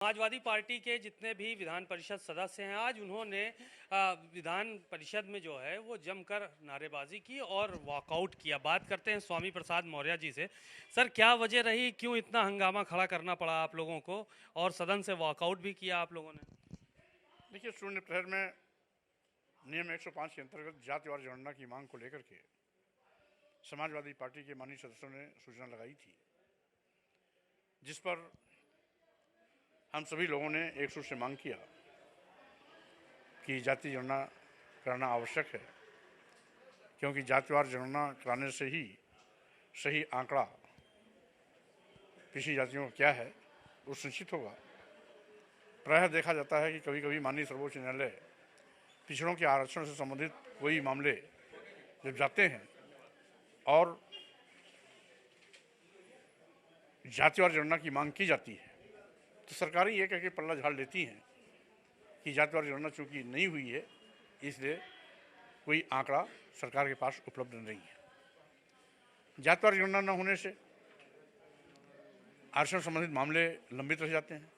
Samajwadi party के जितने भी विधान परिषद सदस्य हैं, आज उन्होंने विधान परिषद में जो है वो जमकर नारेबाजी की और वॉकआउट किया। बात करते हैं स्वामी प्रसाद मौर्य जी से। सर, क्या वजह रही, क्यों इतना हंगामा खड़ा करना पड़ा आप लोगों को और सदन से वॉकआउट भी किया आप लोगों ने? देखिए, शून्य प्रहर में नियम 105 के अंतर्गत जातिवार जनगणना की मांग को लेकर के समाजवादी पार्टी के माननीय सदस्यों ने सूचना लगाई थी, जिस पर हम सभी लोगों ने एक सूत्र से मांग किया कि जाति जनगणना कराना आवश्यक है, क्योंकि जातिवार जनगणना कराने से ही सही आंकड़ा पिछड़ी जातियों का क्या है वो सुनिश्चित होगा। प्रायः देखा जाता है कि कभी कभी माननीय सर्वोच्च न्यायालय पिछड़ों के आरक्षण से संबंधित कोई मामले जब जाते हैं और जातिवार जनगणना की मांग की जाती है तो सरकारें ये कह के पल्ला झाड़ लेती हैं कि जातिवार जनगणना चूंकि नहीं हुई है इसलिए कोई आंकड़ा सरकार के पास उपलब्ध नहीं है। जातिवार जनगणना न होने से आरक्षण संबंधित मामले लंबित रह जाते हैं।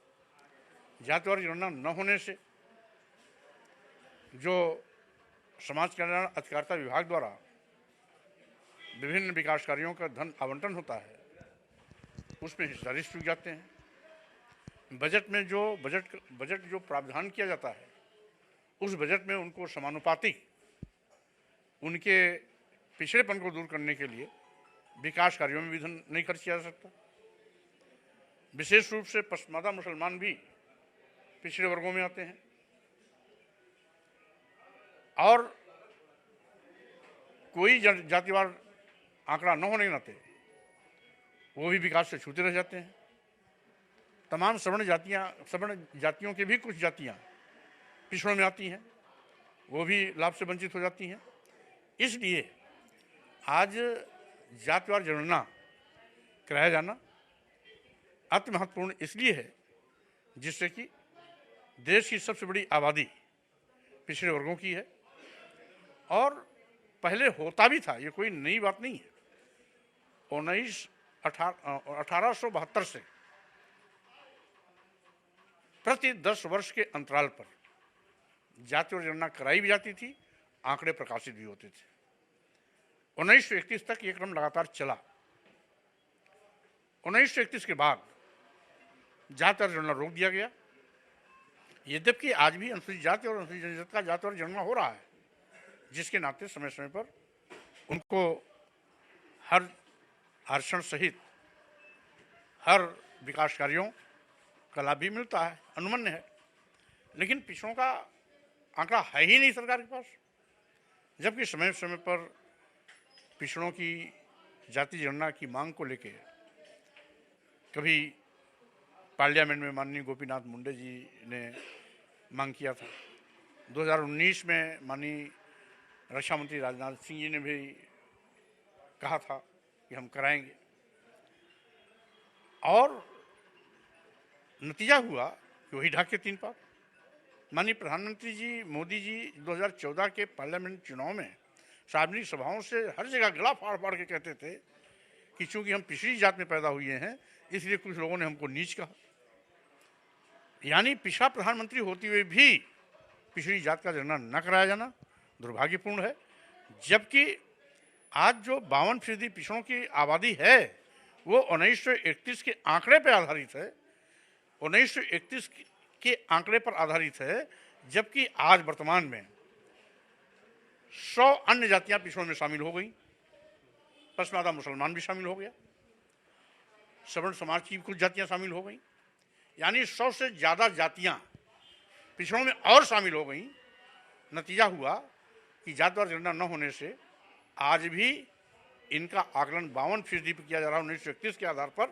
जातिवार जनगणना न होने से जो समाज कल्याण अधिकारिता विभाग द्वारा विभिन्न विकास कार्यों का धन आवंटन होता है उसमें हिस्सेदारी चूक जाते हैं। बजट में जो बजट जो प्रावधान किया जाता है उस बजट में उनको समानुपातिक उनके पिछड़ेपन को दूर करने के लिए विकास कार्यों में भी धन नहीं खर्च किया जा सकता। विशेष रूप से पश्चिमादा मुसलमान भी पिछड़े वर्गों में आते हैं और कोई जातिवार आंकड़ा न होने के नाते वो भी विकास से छूते रह जाते हैं। तमाम सवर्ण जातियों की भी कुछ जातियां पिछड़ों में आती हैं, वो भी लाभ से वंचित हो जाती हैं। इसलिए आज जातिवार जनगणना कराया जाना अति महत्वपूर्ण इसलिए है जिससे कि देश की सबसे बड़ी आबादी पिछड़े वर्गों की है और पहले होता भी था, ये कोई नई बात नहीं है। 1872 से प्रति 10 वर्ष के अंतराल पर जातिवार जनगणना कराई भी जाती थी, आंकड़े प्रकाशित भी होते थे। 1931 तक ये क्रम लगातार चला। 1931 के बाद जातिवार जनगणना रोक दिया गया। यद्यपि आज भी अनुसूचित जाति और अनुसूचित जनजाति का जातिवार जनगणना हो रहा है, जिसके नाते समय समय पर उनको हर आरक्षण सहित हर विकास कार्यों का लाभ भी मिलता है, अनुमन्य है। लेकिन पिछड़ों का आंकड़ा है ही नहीं सरकार के पास, जबकि समय समय पर पिछड़ों की जाति जनगणना की मांग को लेकर कभी पार्लियामेंट में माननीय गोपीनाथ मुंडे जी ने मांग किया था। 2019 में माननीय रक्षा मंत्री राजनाथ सिंह जी ने भी कहा था कि हम कराएंगे और नतीजा हुआ कि वही ढाक के तीन पात। माननीय प्रधानमंत्री जी मोदी जी 2014 के पार्लियामेंट चुनाव में सार्वजनिक सभाओं से हर जगह गला फाड़ फाड़ के कहते थे कि चूंकि हम पिछड़ी जात में पैदा हुए हैं इसलिए कुछ लोगों ने हमको नीच कहा। यानी पिछड़ा प्रधानमंत्री होते हुए भी पिछड़ी जात का जनगणना न कराया जाना दुर्भाग्यपूर्ण है। जबकि आज जो 52% पिछड़ों की आबादी है वो 1931 के आंकड़े पर आधारित है, 1931 के आंकड़े पर आधारित है, जबकि आज वर्तमान में 100 अन्य जातियां पिछड़ों में शामिल हो गई। पश्चिमादा मुसलमान भी शामिल हो गया, सवर्ण समाज की कुछ जातियां शामिल हो गई, यानी 100 से ज़्यादा जातियां पिछड़ों में और शामिल हो गई। नतीजा हुआ कि जातिवार जनगणना न होने से आज भी इनका आकलन 52% पर किया जा रहा है 1931 के आधार पर,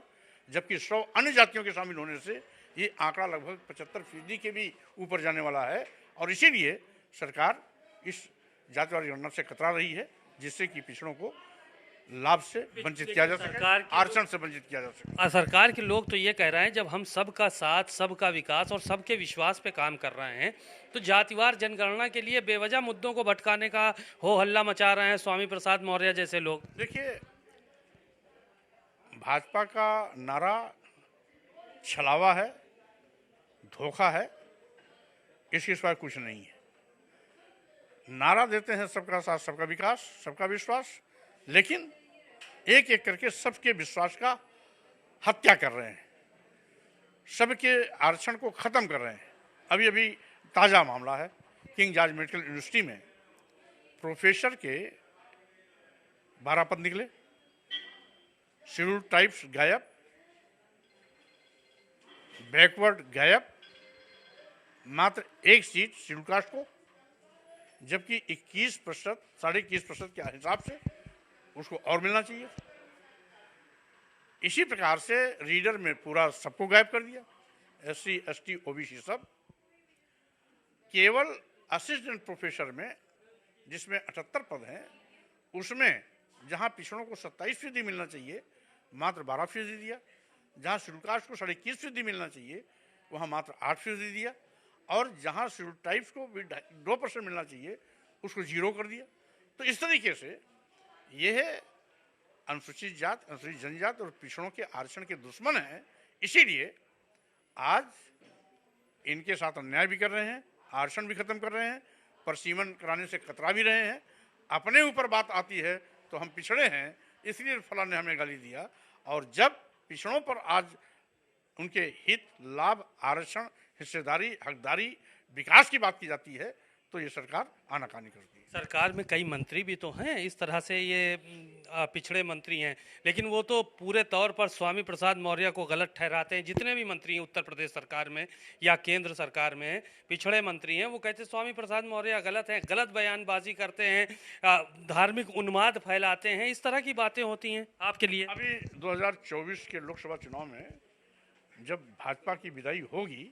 जबकि 100 अन्य जातियों के शामिल होने से ये आंकड़ा लगभग 75% के भी ऊपर जाने वाला है। और इसीलिए सरकार इस जातिवार जनगणना से कतरा रही है, जिससे कि पिछड़ों को लाभ से वंचित किया जा सके, आरक्षण से वंचित किया जा सके। सरकार के लोग तो ये कह रहे हैं जब हम सबका साथ, सबका विकास और सबके विश्वास पे काम कर रहे हैं तो जातिवार जनगणना के लिए बेवजह मुद्दों को भटकाने का हो हल्ला मचा रहे हैं स्वामी प्रसाद मौर्य जैसे लोग। देखिए, भाजपा का नारा छलावा है, धोखा है, इसके सिवाय कुछ नहीं है। नारा देते हैं सबका साथ सबका विकास सबका विश्वास, लेकिन एक एक करके सबके विश्वास का हत्या कर रहे हैं, सबके आरक्षण को खत्म कर रहे हैं। अभी अभी ताज़ा मामला है, किंग जॉर्ज मेडिकल यूनिवर्सिटी में प्रोफेसर के 12 पद निकले, शेड्यूल ट्राइब्स गायब, बैकवर्ड गायब, मात्र एक सीट शेड्यूल कास्ट को, जबकि 21%, 21.5% के हिसाब से उसको और मिलना चाहिए। इसी प्रकार से रीडर में पूरा सबको गायब कर दिया, SC ST OBC सब। केवल असिस्टेंट प्रोफेसर में, जिसमें 78 पद हैं, उसमें जहां पिछड़ों को 27% मिलना चाहिए मात्र 12% दिया, जहां शेड्यूल कास्ट को 21.5% मिलना चाहिए वहां मात्र 8% दिया, और जहां शेड्यूल ट्राइब्स को भी 2% मिलना चाहिए उसको 0 कर दिया। तो इस तरीके से यह अनुसूचित जात, अनुसूचित जनजाति और पिछड़ों के आरक्षण के दुश्मन हैं। इसीलिए आज इनके साथ अन्याय भी कर रहे हैं, आरक्षण भी खत्म कर रहे हैं, परसीमन कराने से कतरा भी रहे हैं। अपने ऊपर बात आती है तो हम पिछड़े हैं इसलिए फलां ने हमें गाली दिया, और जब पिछड़ों पर आज उनके हित, लाभ, आरक्षण, हिस्सेदारी, हकदारी, विकास की बात की जाती है तो ये सरकार आनाकानी करती है। सरकार में कई मंत्री भी तो हैं इस तरह से, ये पिछड़े मंत्री हैं, लेकिन वो तो पूरे तौर पर स्वामी प्रसाद मौर्य को गलत ठहराते हैं। जितने भी मंत्री हैं उत्तर प्रदेश सरकार में या केंद्र सरकार में पिछड़े मंत्री हैं, वो कहते हैं स्वामी प्रसाद मौर्य गलत हैं, गलत बयानबाजी करते हैं, धार्मिक उन्माद फैलाते हैं, इस तरह की बातें होती हैं आपके लिए। अभी 2024 के लोकसभा चुनाव में जब भाजपा की विदाई होगी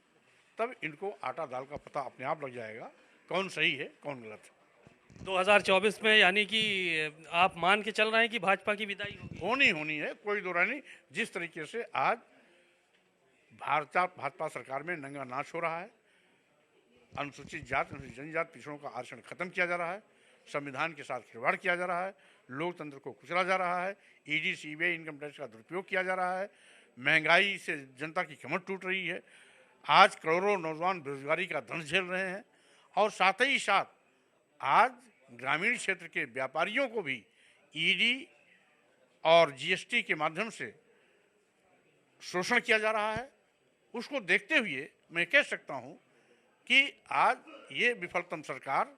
तब इनको आटा दाल का पता अपने आप लग जाएगा, कौन सही है कौन गलत है। 2024 में यानी कि आप मान के चल रहे हैं कि भाजपा की विदाई होगी? होनी है, कोई दो राय नहीं। जिस तरीके से आज भाजपा सरकार में नंगा नाच हो रहा है, अनुसूचित जाति, अनुसूचित जनजाति, पिछड़ों का आरक्षण खत्म किया जा रहा है, संविधान के साथ खिलवाड़ किया जा रहा है, लोकतंत्र को कुचला जा रहा है, ईडी सीबीआई इनकम टैक्स का दुरुपयोग किया जा रहा है, महंगाई से जनता की कमर टूट रही है, आज करोड़ों नौजवान बेरोजगारी का दंश झेल रहे हैं, और साथ ही साथ आज ग्रामीण क्षेत्र के व्यापारियों को भी ईडी और जीएसटी के माध्यम से शोषण किया जा रहा है। उसको देखते हुए मैं कह सकता हूं कि आज ये विफलतम सरकार,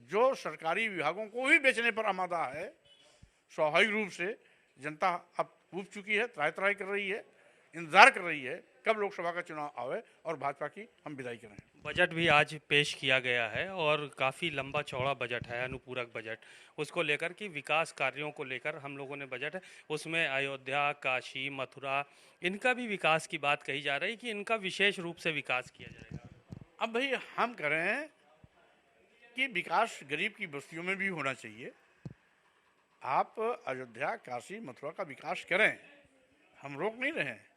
जो सरकारी विभागों को भी बेचने पर आमादा है, स्वाभाविक रूप से जनता अब ऊब चुकी है, त्राही त्राही कर रही है, इंतजार कर रही है कब लोकसभा का चुनाव आवे और भाजपा की हम विदाई करें। बजट भी आज पेश किया गया है और काफ़ी लंबा चौड़ा बजट है, अनुपूरक बजट, उसको लेकर कि विकास कार्यों को लेकर हम लोगों ने बजट है, उसमें अयोध्या, काशी, मथुरा, इनका भी विकास की बात कही जा रही है कि इनका विशेष रूप से विकास किया जाएगा। अब भाई हम कह रहे हैं कि विकास गरीब की बस्तियों में भी होना चाहिए। आप अयोध्या, काशी, मथुरा का विकास करें, हम रोक नहीं रहे हैं,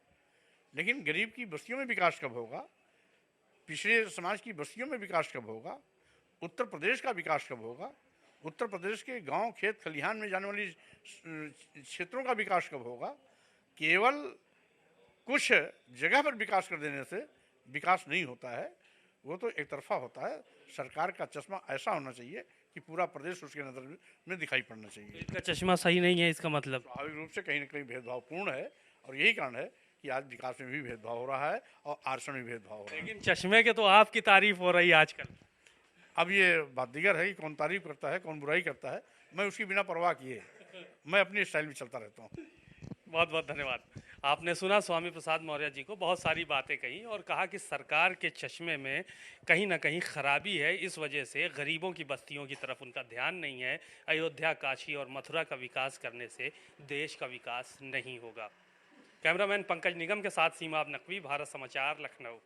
लेकिन गरीब की बस्तियों में विकास कब होगा, पिछड़े समाज की बस्तियों में विकास कब होगा, उत्तर प्रदेश का विकास कब होगा, उत्तर प्रदेश के गांव, खेत, खलिहान में जाने वाली क्षेत्रों का विकास कब होगा। केवल कुछ जगह पर विकास कर देने से विकास नहीं होता है, वो तो एक तरफा होता है। सरकार का चश्मा ऐसा होना चाहिए कि पूरा प्रदेश उसके नज़र में दिखाई पड़ना चाहिए। इसका चश्मा सही नहीं है, इसका मतलब स्वाभाविक रूप से कहीं ना कहीं भेदभावपूर्ण है, और यही कारण है कि आज विकास में भी भेदभाव हो रहा है और आरक्षण में भेदभाव हो रहा है। लेकिन चश्मे के तो आपकी तारीफ हो रही है आजकल। अब ये बात दीगर है कि कौन तारीफ करता है कौन बुराई करता है, मैं उसकी बिना परवाह किए मैं अपनी स्टाइल में चलता रहता हूँ। बहुत बहुत धन्यवाद। आपने सुना स्वामी प्रसाद मौर्य जी को, बहुत सारी बातें कही और कहा कि सरकार के चश्मे में कहीं ना कहीं खराबी है, इस वजह से गरीबों की बस्तियों की तरफ उनका ध्यान नहीं है। अयोध्या, काशी और मथुरा का विकास करने से देश का विकास नहीं होगा। कैमरामैन पंकज निगम के साथ सीमा नकवी, भारत समाचार, लखनऊ।